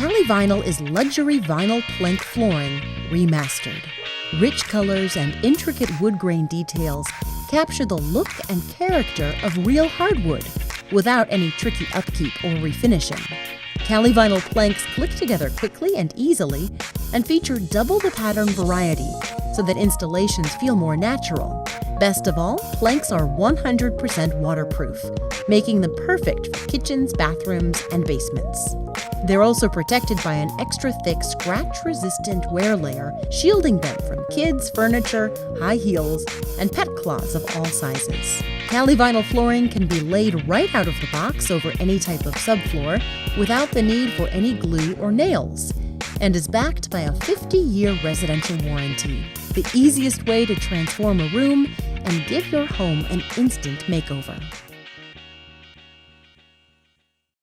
Cali Vinyl is luxury vinyl plank flooring remastered. Rich colors and intricate wood grain details capture the look and character of real hardwood without any tricky upkeep or refinishing. Cali Vinyl planks click together quickly and easily and feature double the pattern variety so that installations feel more natural. Best of all, planks are 100% waterproof, making them perfect for kitchens, bathrooms, and basements. They're also protected by an extra thick, scratch-resistant wear layer, shielding them from kids, furniture, high heels, and pet claws of all sizes. Cali Vinyl flooring can be laid right out of the box over any type of subfloor without the need for any glue or nails, and is backed by a 50-year residential warranty, the easiest way to transform a room and give your home an instant makeover.